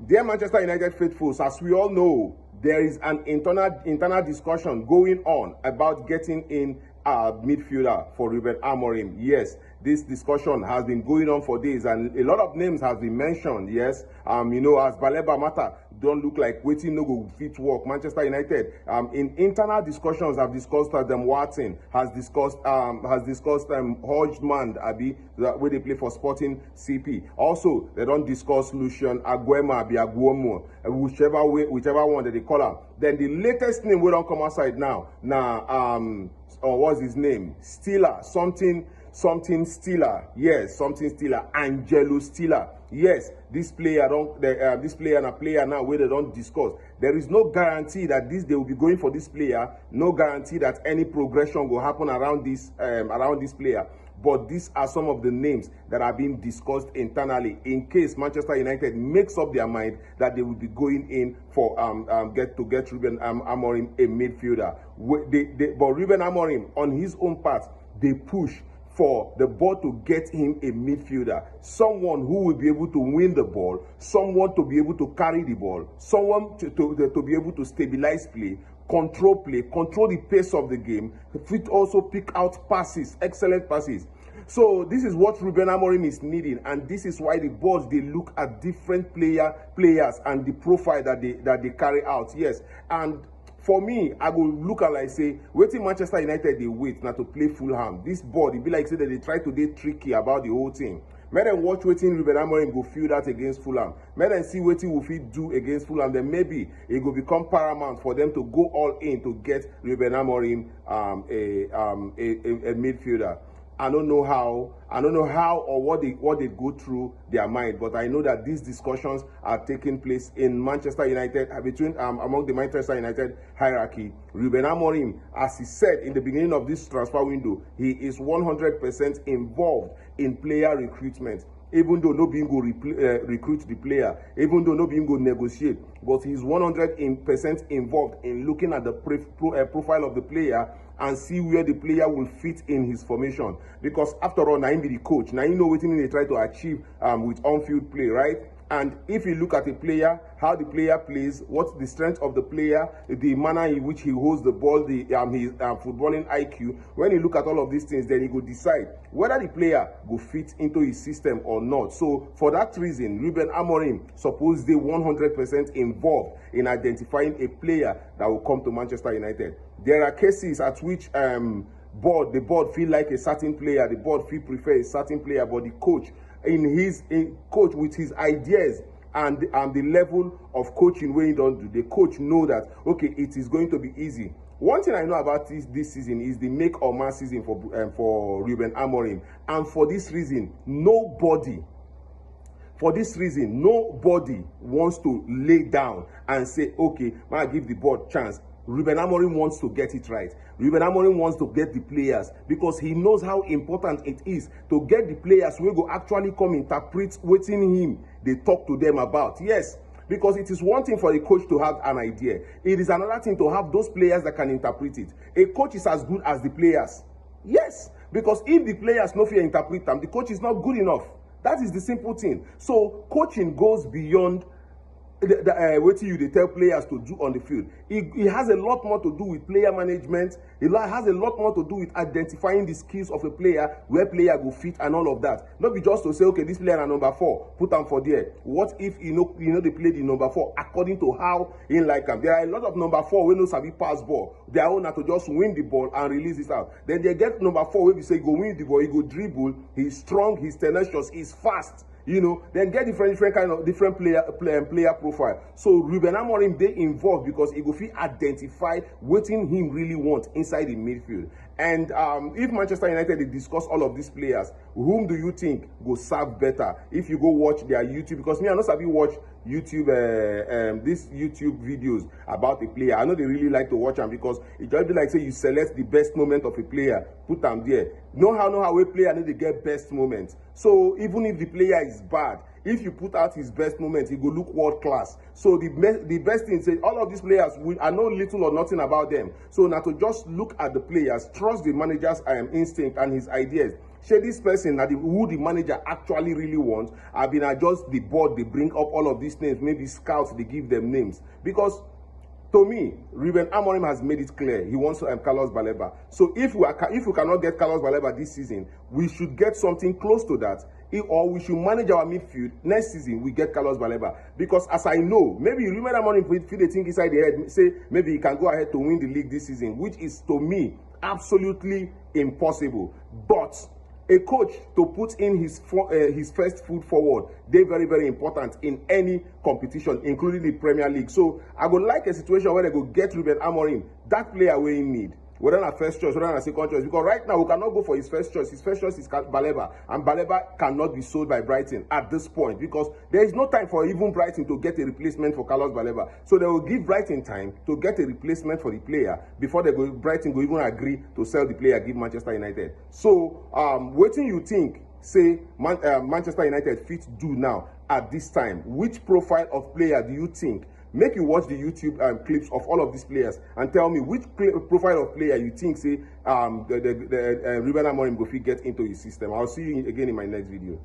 Dear Manchester United faithfuls, as we all know, there is an internal discussion going on about getting in a midfielder for Ruben Amorim. Yes, this discussion has been going on for days, and a lot of names have been mentioned. Yes, you know, as Baleba Mata don't look like waiting no go fit work. Manchester United, in internal discussions, have discussed them. Watson has discussed Hodgman, Abi, where they play for Sporting CP. Also, they don't discuss Lucian Aguema, Abi Aguomo, whichever one that they call him. Then the latest name we don't come outside now. What's his name? Steeler, something Steeler. Yes, something Steeler. Angelo Steeler. Yes, this player and a player now where they don't discuss. There is no guarantee that they will be going for this player. No guarantee that any progression will happen around this player. But these are some of the names that are being discussed internally in case Manchester United makes up their mind that they will be going in for get Ruben Amorim a midfielder. But Ruben Amorim, on his own part, they push for the board to get him a midfielder, someone who will be able to win the ball, someone to be able to carry the ball, someone to be able to stabilize play, control the pace of the game, fit also pick out passes, excellent passes. So this is what Ruben Amorim is needing, and this is why the boards, they look at different players and the profile that they carry out. Yes, and for me, I go look at like say, waiting Manchester United they wait now to play Fulham. This board, it be like say that they try to be tricky about the whole thing. Let them watch waiting Ruben Amorim go field out against Fulham. Let them see what he will do against Fulham. Then maybe it will become paramount for them to go all in to get Ruben Amorim a midfielder. I don't know how or what they go through their mind, but I know that these discussions are taking place in Manchester United between among the Manchester United hierarchy. Ruben Amorim, as he said in the beginning of this transfer window, he is 100% involved in player recruitment. Even though no being go recruit the player, even though no being go negotiate, but he's 100% involved in looking at the profile of the player and see where the player will fit in his formation. Because after all, now he be the coach. Now you know what they try to achieve with on-field play, right? And if you look at a player, how the player plays, what's the strength of the player, the manner in which he holds the ball, his footballing IQ, when you look at all of these things, then he will decide whether the player will fit into his system or not. So for that reason, Ruben Amorim supposed they 100% involved in identifying a player that will come to Manchester United. There are cases at which the board feel like a certain player, the board feel prefer a certain player, but the coach coach with his ideas and the level of coaching where he don't do, the coach know that okay, it is going to be easy. One thing I know about this season is the make or match season for Ruben Amorim, and for this reason, nobody wants to lay down and say, okay, I give the board chance. Ruben Amorim wants to get it right. Ruben Amorim wants to get the players because he knows how important it is to get the players who will actually come interpret what's in him they talk to them about. Yes, because it is one thing for a coach to have an idea. It is another thing to have those players that can interpret it. A coach is as good as the players. Yes, because if the players no fear interpret them, the coach is not good enough. That is the simple thing. So coaching goes beyond what they tell players to do on the field. It has a lot more to do with player management. It has a lot more to do with identifying the skills of a player, where player will fit and all of that. Not be just to say, okay, this player is number 4, put them for there. What if you know they play the number 4 according to how in like them? There are a lot of number 4 when no sabi pass ball. Their own are to just win the ball and release it out. Then they get number 4 where we say go win the ball, he go dribble, he's strong, he's tenacious, he's fast. You know, then get different kind of player profile. So Ruben Amorim they involved because he go fit identify what him really want inside the midfield. And if Manchester United they discuss all of these players, whom do you think go serve better? If you go watch their YouTube, because me I know sabi watch YouTube these YouTube videos about a player. I know they really like to watch them because it just be like say you select the best moment of a player, put them there. Know how a player need to get best moments. So even if the player is bad, if you put out his best moment, he will look world class. So the best thing is all of these players, I know little or nothing about them. So now to just look at the players, trust the manager's instinct and his ideas. shey this person na who the manager actually really wants, abi na just the board dey bring up all of these names, maybe scouts dey give them names. Because to me, Ruben Amorim has made it clear he wants Carlos Baleba. So if we cannot get Carlos Baleba this season, we should get something close to that. Or we should manage our midfield. Next season, we get Carlos Baleba. Because as I know, maybe Ruben Amorim feel the thing inside the head, say maybe he can go ahead to win the league this season, which is, to me, absolutely impossible. But a coach to put in his first foot forward, they're very, very important in any competition, including the Premier League. So I would like a situation where they go get Ruben Amorim, that player we need, whether not first choice, whether not second choice. Because right now we cannot go for his first choice. His first choice is Baleba, and Baleba cannot be sold by Brighton at this point because there is no time for even Brighton to get a replacement for Carlos Baleba. So they will give Brighton time to get a replacement for the player before Brighton will even agree to sell the player, give Manchester United. So what do you think, say, Manchester United fit do now at this time? Which profile of player do you think? Make you watch the YouTube clips of all of these players and tell me which profile of player you think, say, Ruben Amorim go fit get into his system. I'll see you again in my next video.